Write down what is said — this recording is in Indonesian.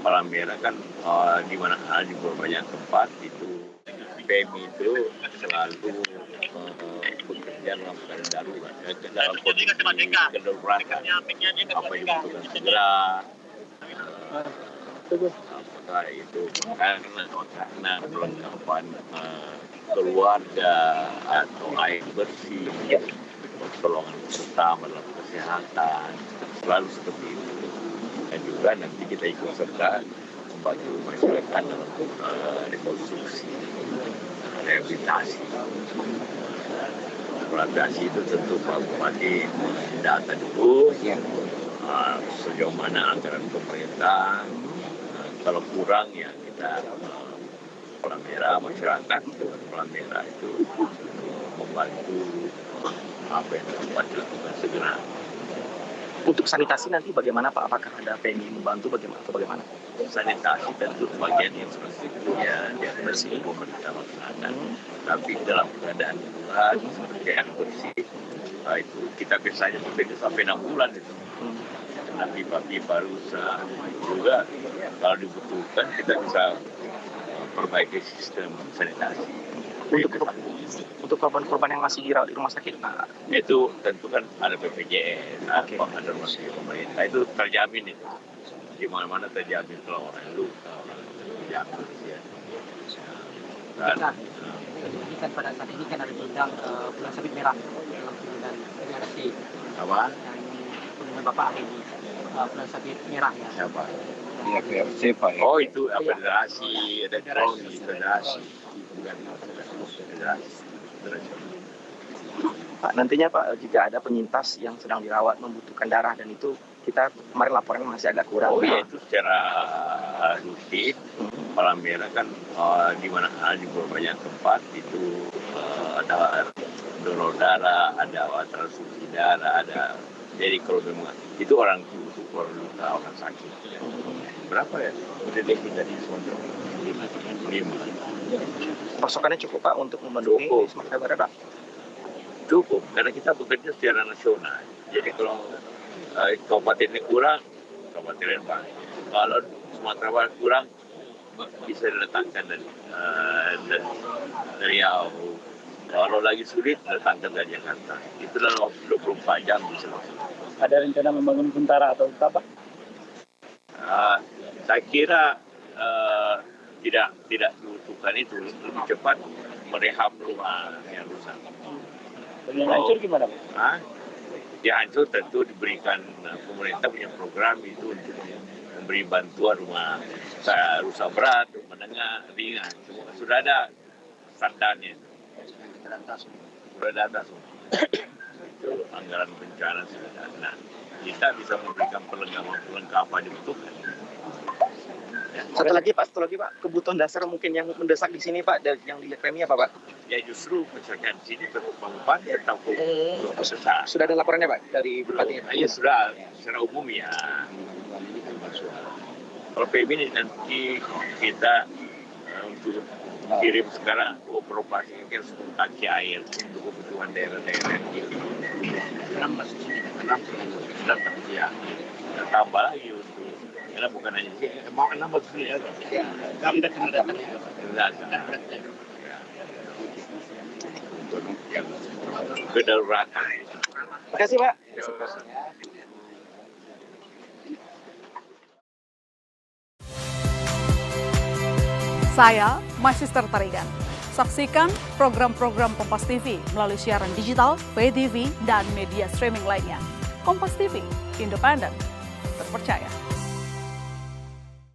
Palang Merah kan di mana di banyak tempat itu PMI itu selalu bekerja dalam keadaan darurat, dalam kondisi kedaruratan. Apa yang dibutuhkan segera, apakah itu karena perlengkapan keluarga atau air bersih, pertolongan pertama dalam kesehatan, selalu seperti itu. Dan juga nanti kita ikut serta membantu masyarakat dalam rekonstruksi, rehabilitasi. Rehabilitasi itu tentu Pak Bupati mendata dulu sejauh mana anggaran pemerintah. Kalau kurang ya kita Palang Merah, masyarakat Palang Merah itu membantu apa yang dapat dilakukan segera. Untuk sanitasi nanti bagaimana Pak? Apakah ada PMI membantu bagaimana? Sanitasi tentu bagian infrastrukturnya yang bersih pemerintah laksanakan. Tapi dalam keadaan darurat seperti air bersih itu kita biasanya sampai 6 bulan itu. Karena pipa-pipa rusak juga kalau dibutuhkan kita bisa perbaiki sistem sanitasi. Untuk korban-korban yang masih dirawat di rumah sakit, Pak? Itu tentu kan ada BPJS, ada rumah sakit pemerintah, itu terjamin itu. Di mana-mana terjamin kalau orang luka, orang terjamin. Ya. Ini kan pada saat ini kan ada bidang bulan sabit merah dan PRC. Apa? Yang Bapak ini bulan sabit merah ya. Siapa? Ya, PRC Pak. Oh itu federasi, ada federasi. Bukan federasi. Pak, nantinya Pak, jika ada penyintas yang sedang dirawat membutuhkan darah dan itu kita kemarin laporan masih agak kurang. Oh iya, itu secara rutin Palang Merah kan di mana di banyak tempat itu ada donor darah, ada transfusi darah, ada. Jadi kalau memang itu orang luka, orang sakit. Berapa ya? Udah lebih dari 5. Pasokannya cukup Pak untuk memenuhi Sumatera Barat Pak? Cukup, karena kita bekerja secara nasional. Jadi kalau kabupaten ini kurang, kabupaten lain banyak. Kalau Sumatera Barat kurang, bisa diletakkan dari Riau. Kalau lagi sulit, datangkan dari Jakarta. Itu dalam 24 jam bisa langsung. Ada rencana membangun Huntara atau apa? Saya kira tidak dibutuhkan itu, lebih cepat merehab rumah yang rusak. Yang hancur gimana Pak? Yang hancur tentu diberikan pemerintah punya program itu untuk memberi bantuan rumah rusak berat, menengah, ringan. Sudah ada standarnya. Sudah ada semua. Itu anggaran bencana sudah ada. Nah, kita bisa memberikan perlengkapan dibutuhkan. Ya. Satu lagi Pak, kebutuhan dasar mungkin yang mendesak di sini Pak, yang dilihat PMI apa Pak? Ya justru misalkan di sini Bupati atau sudah ada laporannya Pak dari Bupati? Ya sudah, secara umum ya. Kalau PMI ini nanti kita untuk kirim sekarang operasi kan 10 tangki air untuk kebutuhan daerah-daerah ini. 6 sudah tersedia. Kita tambah lagi untuk karena bukan hanya mau 6 maksudnya ya. Yang kedaruratan. Terima kasih Pak. Saya Masyister Tarigan. Saksikan program-program Kompas TV melalui siaran digital, pay TV, dan media streaming lainnya. Kompas TV, independen, terpercaya.